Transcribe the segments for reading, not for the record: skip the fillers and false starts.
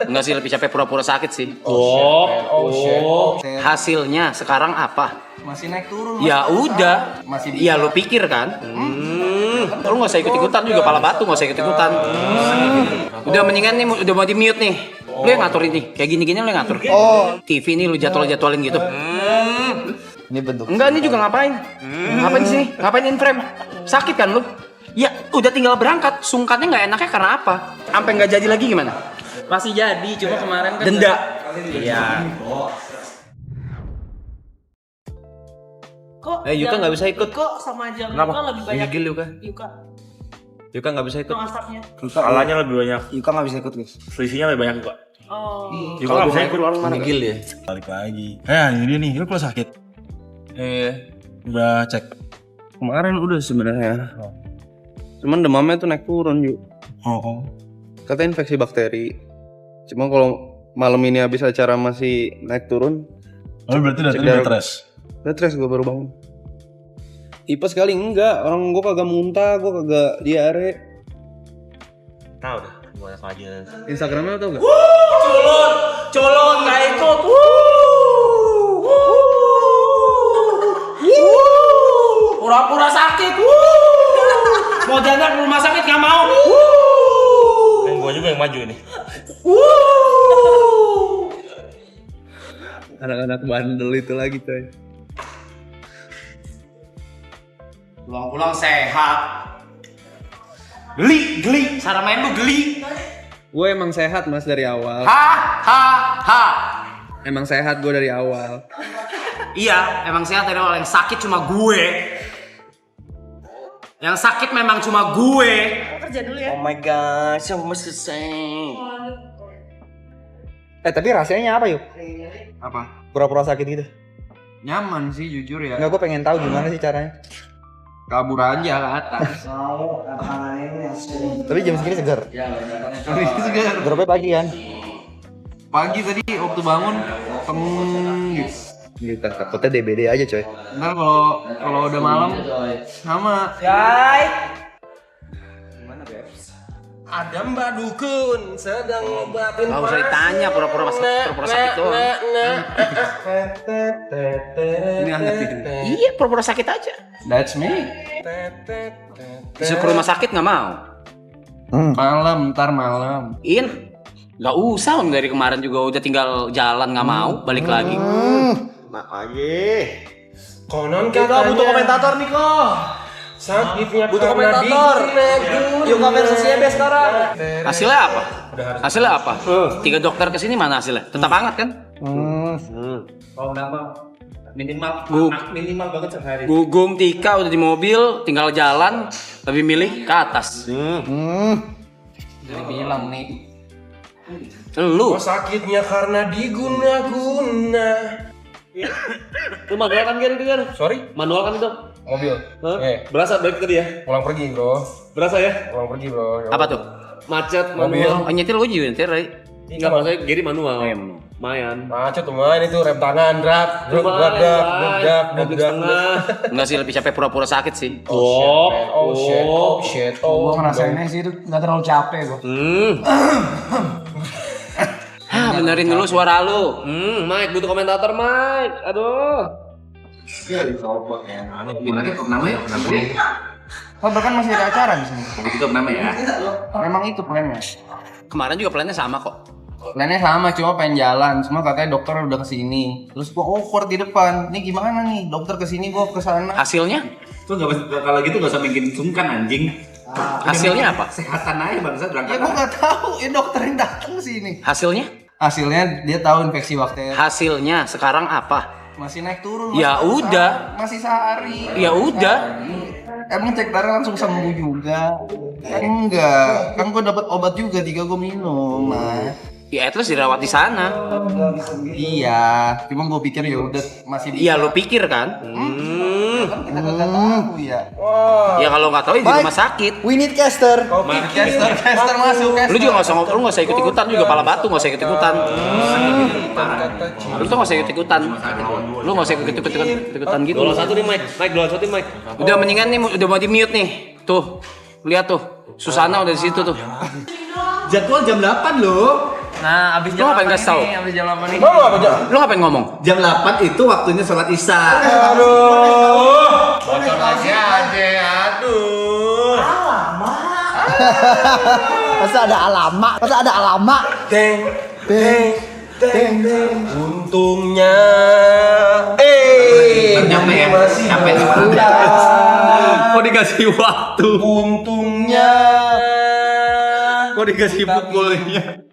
Enggak sih, lebih capek pura-pura sakit sih. Oh. Hasilnya sekarang apa? Masih naik turun. Ya udah. Masih bisa. Iya lu pikir kan? Lu nggak usah ikut-ikutan juga, pala batu nggak usah ikut-ikutan. Udah mendingan nih, udah mau di mute nih. Lu yang ngatur ini, kayak gini-gini lu yang ngatur. TV ini lu jadwalin gitu. Ini bentuk. Enggak, ini juga ngapain? Ngapain di sini? Ngapain in frame? Sakit kan lu? Ya udah tinggal berangkat, sungkatnya nggak enaknya karena apa? Sampai nggak jadi lagi gimana? Masih jadi, cuma kemarin kan Denda. Iya. Kok Yuka nggak bisa ikut. Kok sama aja Kenapa? Yuka lebih banyak. Gigil Yuka. Yuka nggak bisa ikut. Itu asapnya. Salahnya lebih banyak. Yuka nggak bisa ikut guys. Selisihnya lebih banyak Yuka. Oh. Yuka nggak bisa ikut. Gigil ya. Balik lagi. Ini dia nih, lu kalau sakit. Udah cek. Kemarin udah sebenarnya. Cuman demamnya tuh naik turun yuk. Oh. Katanya infeksi bakteri. Cuma kalau malam ini habis acara masih naik turun, Lalu berarti udah Cek udah darah. stres. udah stres gue baru bangun. Tipes kali enggak, orang gue kagak muntah, gue kagak diare. Tahu dah, gua aja. Instagramnya tau gak? Colon nggak ikut. Pura-pura sakit. Mau jalan ke rumah sakit nggak mau. Gua juga yang maju ini. Anak-anak bandel itu lagi coy. Pulang-pulang sehat. Geli. Cara main lu geli. Gue emang sehat mas dari awal. Ha. Emang sehat gue dari awal. Iya, emang sehat dari awal. Yang sakit cuma gue. Yang sakit memang cuma gue. Kerja dulu ya. Oh my god, semua selesai. Tapi rasanya apa yuk? Apa? Pura-pura sakit gitu. Nyaman sih jujur ya. Enggak, gue pengen tahu gimana sih caranya. Kabur aja ke atas. Tapi jam segini segar. Segar. Berapa pagi kan? Pagi tadi waktu bangun gitu. Gitu, takutnya DBD aja coy. Ntar kalau udah malam sama. Ada Mbak Dukun sedang ngobatin. Gak usah ditanya, pura-pura sakit doang. Ini anak ini. Iya, pura-pura sakit aja. That's me. Disuruh ke rumah sakit nggak mau. Ntar malam. Nggak usah, om, dari kemarin juga udah tinggal jalan nggak mau, balik lagi. Mak lagi. Konon Kita butuh komentator nih kok. sakitnya Butuh karena komentator. Yuka versus YB sekarang. Hasilnya apa? Hasilnya apa? 3 dokter kesini mana hasilnya? Tetap hangat kan? Oh nama minimal minimal banget sehari. Gugum Tika udah di mobil, tinggal jalan, lebih milih ke atas. Jadi bilang nih. Lu Sakitnya karena diguna-guna. Lu manual kan kan? Sorry, Manual kan itu? mobil. Berasa balik tadi ya? Pulang pergi bro. Berasa ya? Pulang pergi bro. apa tuh? Macet Mobil. manual. Oh, nyetir lu juga nyetir, Ray. Enggak maksudnya Giri manual. Oh, iya, manual. Lumayan. Macet lumayan itu rem tangan, drag, Mobil setengah. Enggak sih, lebih capek pura-pura sakit sih. Oh shit. Gue ngerasainnya sih itu nggak terlalu capek gue. Benerin dulu suara lu. Mike butuh komentator Mike. Aduh. Namanya? Oh bahkan masih ada acara di sini. Itu namanya ya. Memang itu plannya. Kemarin juga plannya sama kok. Plannya sama, cuma pengen jalan. Cuma katanya dokter udah kesini. Terus gua awkward di depan. Ini gimana nih? Dokter kesini, gua kesana. Hasilnya? Tuh kalau gitu nggak usah bikin sungkan anjing. Hasilnya apa? Kesehatan aja bangsa Ya berangkat. gua nggak tahu. Ya dokter yang datang sini. Hasilnya? Hasilnya dia tahu infeksi bakteri. Hasilnya sekarang apa? Masih naik turun. Ya masih udah. Masih sehari. Ya udah. Emang cek darah langsung sembuh juga. Enggak. Kan gua dapat obat juga 3 gua minum. Nah. Ya at least dirawat di sana. Iya, cuma gue pikir ya udah masih Iya lu pikir kan? kan kita nggak tahu ya. Ya kalau nggak tahu ya di rumah sakit. We need caster. Caster masuk. Lu juga nggak usah lu nggak usah ikut ikutan juga, pala batu nggak usah ikut ikutan. Lu tuh nggak usah ikut ikutan. Lu nggak usah ikut ikutan gitu. Dolar satu nih Mike. Dolar satu nih Mike. Udah mendingan nih, udah mau di mute nih. Tuh lihat tuh, Susana udah di situ tuh. Jadwal jam 8 loh. Nah, abis Lu jam ngapain 8 kasih tahu? ini, abis jam 8 ini. Lu ngapain ngomong? Jam 8 itu waktunya sholat isya. Bocor lagi aja, aduh. Masa ada alama? Untungnya Nyampe ya? Nyampe. Kok dikasih waktu? Untungnya Kok dikasih pukulnya?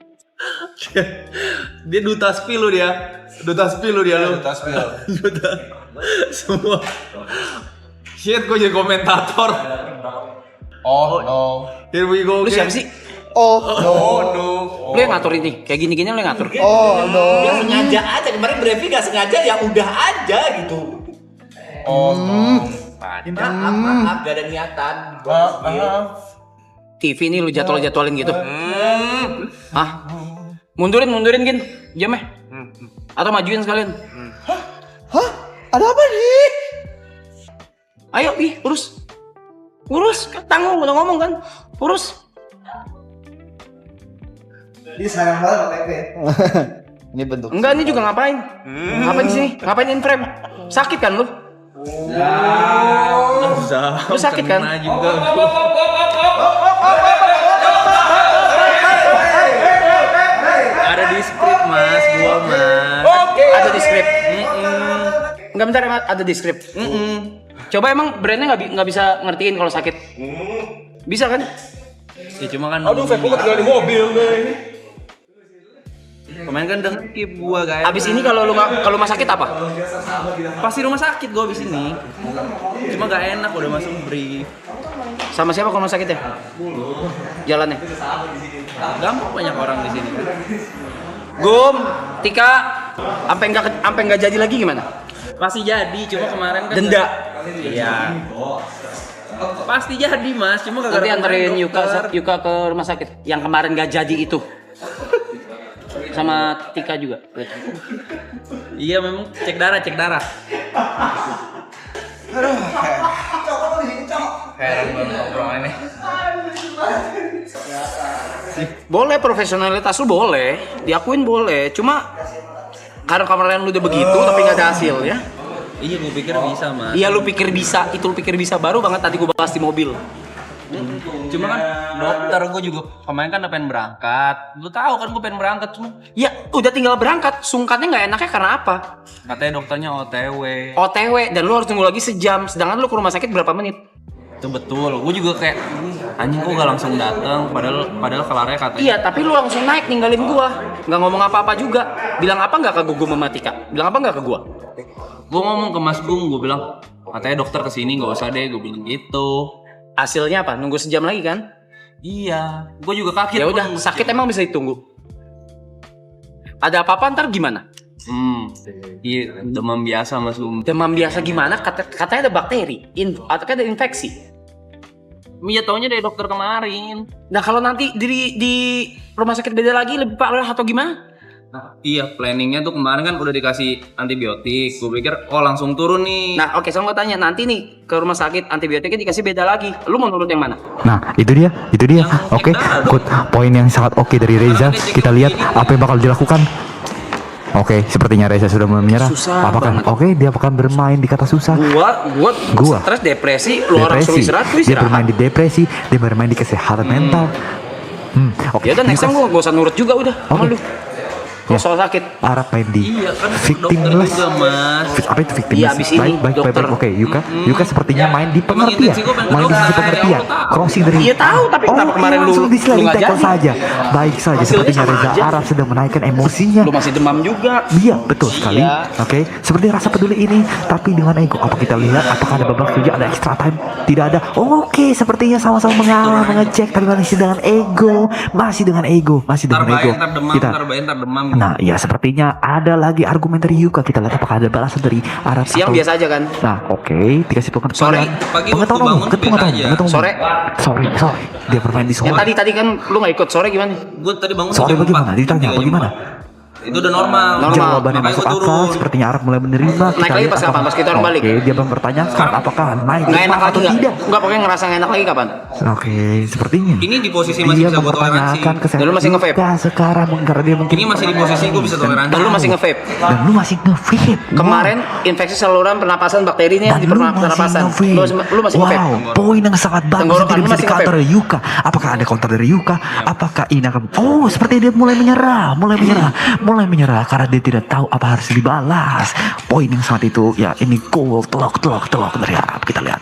Dia duta spill lu dia. Duta spill lu dia lu. Duta spill. Duta. Semua. Shit, gue jadi komentator. Oh no. Here we go. Lu again. siapa sih? Oh no. Lu yang ngatur ini. Kayak gini-gini lu yang ngatur. Oh no. Ya sengaja aja, kemarin Brevi gak sengaja ya udah aja gitu. Oh no. Maaf, gak ada niatan. TV ini lu jadwalin gitu. Hah? Mundurin Gin. Jamnya. Atau majuin sekalian. Hah? Ada apa nih? Ayo, urus. Urus, tanggung udah ngomong kan. Urus. Ini sayang banget Ini bentuk. Enggak, ini juga ngapain? Ngapain di sini? Ngapain in frame? Sakit kan lu? Lu sakit kan? Ada di skrip mas, gua mas. Ada di skrip. Enggak, bentar, ada di skrip. Coba emang brandnya nggak bisa ngertiin kalau sakit. Bisa kan? Ya cuma kan. Aduh, vape gua ketinggalan di mobil gue ini. Kemarin kan udah skip gua guys. Abis ini kalau rumah sakit apa? Pasti rumah sakit gua abis ini. Cuma gak enak udah masuk brief. Sama siapa kalau rumah sakit ya? Jalannya. Gampang banyak orang di sini. Gum, Tika, sampai nggak jadi lagi gimana? Pasti jadi, cuma kemarin kan Denda. Iya. Pasti jadi mas, cuma Nanti anterin Yuka ke rumah sakit. Yang kemarin nggak jadi itu. Sama Tika juga. Iya memang cek darah. Heran banget obrolan ini. Boleh, profesionalitas lu boleh, diakuin boleh. Cuma karena kemarin lu udah begitu tapi nggak ada hasil ya. Iya, gue pikir bisa mas. Iya, lu pikir bisa, itu lu pikir bisa baru banget tadi gua bahas di mobil. Cuma kan dokter gue juga kemarin kan udah pengen berangkat. Lu tahu kan gue pengen berangkat cuma. Ya, udah tinggal berangkat. Sungkannya nggak enaknya karena apa? Katanya dokternya OTW. OTW dan lu harus tunggu lagi sejam. Sedangkan lu ke rumah sakit berapa menit? Itu betul. Gue juga kayak anjing kok gak langsung datang. Padahal kelarnya katanya. Iya, tapi lu langsung naik ninggalin gua. Nggak ngomong apa-apa juga. Bilang apa nggak ke gua sama Tika? Bilang apa nggak ke gua? Gue ngomong ke Mas Gung, gue bilang katanya dokter kesini nggak usah deh. Gue bilang gitu. Hasilnya apa? Nunggu sejam lagi kan? Iya. Gue juga kaget. Ya udah, sakit emang bisa ditunggu. Ada apa-apa ntar gimana? Iya, demam biasa Mas Gung. Demam biasa gimana? Katanya ada bakteri, atau ada infeksi. Iya taunya dari dokter kemarin. Nah kalau nanti di rumah sakit beda lagi lebih parah atau gimana? Nah, iya planningnya tuh kemarin kan udah dikasih antibiotik. Gue pikir langsung turun nih. Nah oke, saya mau tanya nanti nih ke rumah sakit antibiotiknya dikasih beda lagi. Lu mau nurut yang mana? Nah, itu dia. Oke, good. Poin yang sangat oke dari Reza. Kita lihat apa yang bakal dilakukan. Oke, sepertinya Reza sudah mulai menyerah. Susah Apakah banget. oke, dia akan bermain di kata susah. Gua stres, depresi, lu orang suruh istirahat, lu Dia bermain istirahat. di depresi, dia bermain di kesehatan mental. Oke. Ya udah next time gua gak usah nurut juga udah sama Oke. lu. Kalau soal sakit. Arab main di Iya kan dokter victimless. juga Mas. Apa itu victimless? Iya, abis ini baik. dokter. Oke, Yuka sepertinya main di Emang pengertian. intensi gua pengen Main di dokter, sisi pengertian. ya Allah, tahu. Crossing dari Iya, tahu, tapi kenapa kemarin lu langsung di sliding nggak tackle jadi? saja. Baik saja Hasilnya sepertinya sama Reza aja. Arab sedang menaikkan emosinya. Lu masih demam juga. Iya, betul sekali. Oke, seperti rasa peduli ini, tapi dengan ego. Apa kita lihat? Apakah ada babak tujuh, ada extra time? Tidak ada. Oke, sepertinya sama-sama mengalah, mengecek, tapi masih dengan ego, masih dengan ego. Ntar demam, ntar demam. Nah, ya sepertinya ada lagi argumen dari Yuka. Kita lihat apakah ada balasan dari Arab. Siang biasa aja kan? Nah, oke, dikasih pengetahuan. Sore, pagi waktu bangun beda aja. Sore. Sorry. Dia bermain di sore. Ya tadi kan lu nggak ikut sore gimana? Gue tadi bangun Sore jam bagaimana? 4. Ditanya Jam bagaimana? 4. Itu udah normal. Jawabannya Makanya masuk gua akal, turun. sepertinya Arab mulai menerima. Naik lagi pas kapan? Pas kita orang balik? Oke, dia mempertanyakan apakah naik Nggak enak lagi atau nggak? tidak. Enggak, pokoknya ngerasa nggak enak lagi kapan? Oke, sepertinya. Ini di posisi masih Dia bisa gua toleransi. mempertanyakan kesehatan Dan lu masih nge-vape? Yuka sekarang karena dia mungkin Ini masih di posisi gua bisa toleransi. Dan lu masih nge-vape. dan lu masih nge-vape. Kemarin infeksi saluran pernapasan bakteri ini Dan di lu masih pernapasan. nge-vape. Lu masih nge-vape. Wow, poin yang sangat bagus Tenggorokan yang lu bisa masih di counter nge-vape. dari Yuka. Apakah ada counter dari Yuka? Apakah ini akan seperti dia mulai menyerah karena dia tidak tahu apa harus dibalas. Poin yang sangat itu ya ini goal telok dari Arab, kita lihat.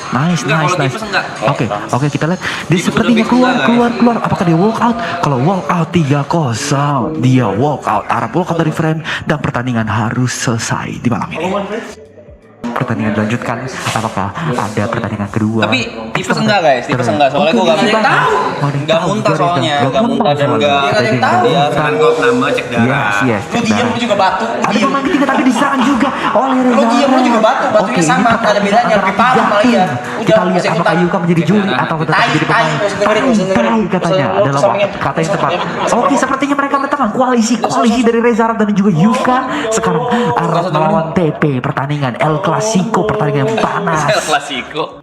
Nice. Enggak, kalau tipes enggak. Oke, kita lihat. Dia Tipes sepertinya udah fix keluar. Apakah dia walk out? Kalau walk out 3-0, dia walk out. Arab walk out dari frame dan pertandingan harus selesai di malam ini. Pertandingan dilanjutkan. Apakah ada pertandingan kedua? Tapi tipes enggak guys, tipes enggak. Soalnya gua enggak tahu. Enggak muntah soalnya, enggak muntah dan enggak. Iya, kan gua nama cek darah. Yes, Lu diem lu juga batu. ada pemain ketiga tapi diserang juga oleh Reza. Lu diem lu juga batu, batunya sama, ini ada bedanya, lebih parah malah iya. Kita Udah, lihat masih apakah ikutan. Yuka menjadi juri atau tetap Tai, menjadi tai, pemain. nggak usah dengerin, nggak usah dengerin. Tai katanya Lu adalah kesampingan. kata yang tepat. Oke, sepertinya mereka berteman koalisi dari Reza Arab dan juga Yuka. Sekarang Arab melawan TP, pertandingan El Clasico, pertandingan yang panas. Klasiko.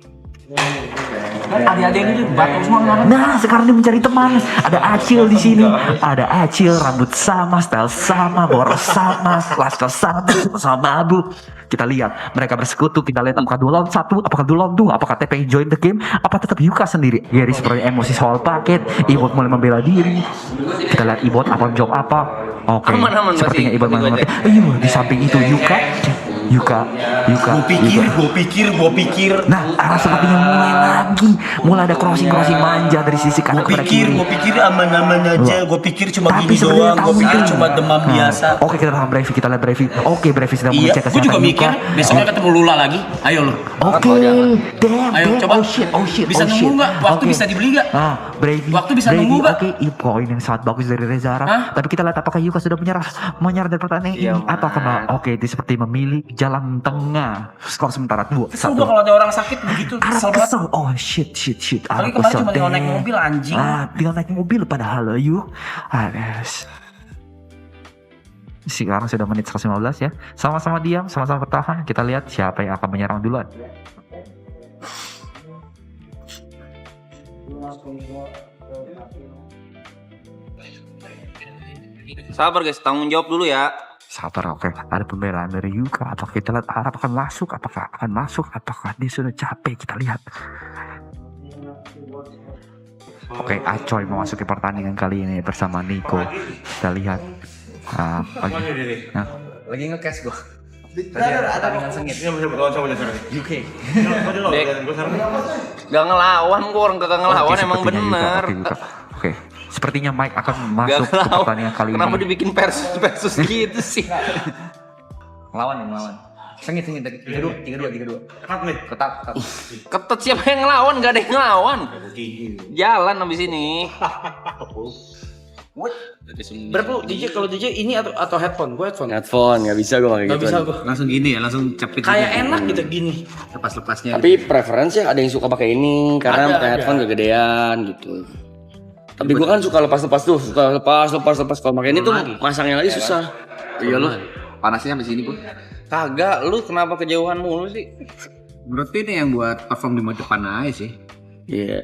Adik-adik ini batu semua kemarin. Nah, sekarang dia mencari teman. Ada Acil di sini. Ada Acil, rambut sama, style sama, boros sama, lifestyle sama Abu. Kita lihat mereka bersekutu. Kita lihat apakah 2 lawan 1, apakah 2 lawan 2, apakah TP join the game, apa tetap Yuka sendiri. Gary seperti emosi soal paket. Ibot mulai membela diri. Kita lihat Ibot apa jawab apa. Oke. Aman, Sepertinya masih Ibot ikut mengerti. aja. Di samping itu Yuka. Gua pikir. Nah, arah sepertinya mulai ada crossing manja dari sisi kanan kepada kiri. Gua pikir aman-aman aja. Gua pikir cuma Tapi gini sebenarnya doang. Gua tahu pikir kan. cuma demam biasa. Oke, kita lihat Brevi, Oke, Brevi sedang Iya, mengecek gua kesehatan juga mikir Yuka. besoknya ketemu Lula lagi. Ayo lu. Oke, Ayo, coba. oh shit. Bisa nunggu nggak? Waktu bisa dibeli nggak? Brevi. Waktu bisa nunggu nggak? Oke, poin yang sangat bagus dari Reza Arab. Tapi kita lihat apakah Yuka sudah menyerah dari pertandingan ini. Apakah dia seperti memilih jalan tengah. Skor sementara 2-1. Coba kalau ada orang sakit begitu kesel banget. Kesel. Oh shit. Lagi kemarin cuma tinggal naik mobil anjing. Tinggal naik mobil padahal yuk. Yes. Sekarang sudah menit 115 ya. Sama-sama diam, sama-sama bertahan. Kita lihat siapa yang akan menyerang duluan. Sabar guys, tanggung jawab dulu ya. Sabar, oke. Ada pembelaan dari Yuka. Apakah kita lihat Arab akan masuk? Apakah dia sudah capek? Kita lihat. Oke, Acoy memasuki pertandingan kali ini bersama Nico. Kita lihat. Lagi nge-cash gua. Ada sengit. UK. Gak ngelawan gua, orang kagak ngelawan Oke, emang sepertinya bener. Yuka. Oke. Sepertinya Mike akan Gak masuk ke ngelawan. pertandingan kali ini. Kenapa dibikin versus gitu sih? Ngelawan. Sengit tadi. 3-2. Ketat siapa yang ngelawan? Gak ada yang ngelawan. Jalan abis ini. Berapa DJ kalau DJ ini atau headphone? Gue headphone. Headphone nggak bisa gue pakai Gak bisa gue. Langsung gini ya, langsung cepit. Kayak enak gitu gini. Lepas-lepasnya. Tapi preferensi ada yang suka pakai ini karena pakai headphone kegedean gitu. Tapi gua kan suka lepas-lepas tuh, suka lepas. Kalau pakai ini tuh masangnya lagi susah. Iya lu, panasnya sampai sini pun. Kagak, lu kenapa kejauhan mulu sih? Berarti ini yang buat perform di depan aja sih. Iya.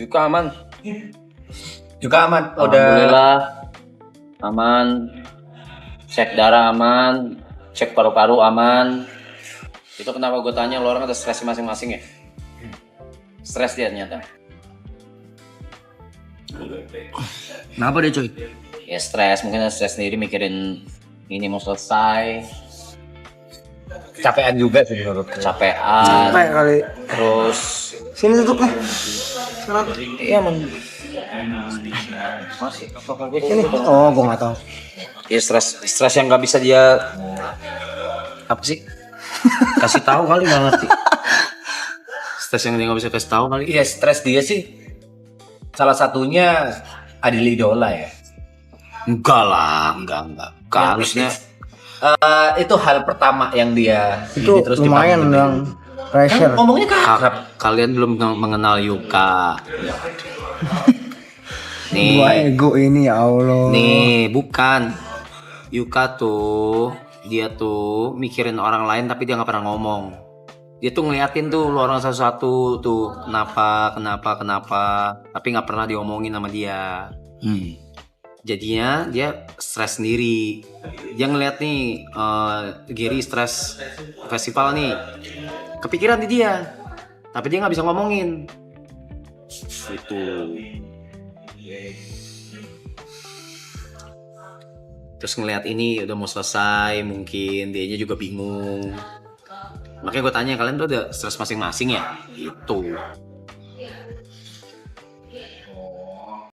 Yuka aman. Alhamdulillah aman. Cek darah aman, cek paru-paru aman. Itu kenapa gue tanya lo orang ada stres masing-masing ya? Stres dia ternyata. Kenapa deh coy? Ya stres, mungkin stres sendiri mikirin ini mau selesai. Capean juga sih menurut. Kecapean. kali. Terus Sini tutupnya. iya emang Sini. Oh, gua nggak tahu. ya stres yang nggak bisa dia apa sih kasih tahu kali, nggak ngerti. Stres yang dia nggak bisa kasih tahu kali. Iya, stres dia sih salah satunya Adil Idola ya. Enggak lah, enggak. Harusnya Itu hal pertama yang dia Itu ini terus lumayan dipanggil. yang pressure. Ngomongnya kan kalian belum mengenal Yuka. Dua Nih, ego ini ya Allah. nih bukan. Yuka tuh, dia tuh mikirin orang lain tapi dia nggak pernah ngomong. Dia tuh ngeliatin tuh lu orang satu-satu tuh kenapa, tapi nggak pernah diomongin sama dia. Jadinya dia stres sendiri. Dia ngeliat nih Gary stres festival nih, kepikiran di dia, tapi dia nggak bisa ngomongin. Itu. Terus ngeliat ini udah mau selesai, mungkin dianya juga bingung. Makanya gue tanya, kalian tuh ada stres masing-masing ya? Gitu.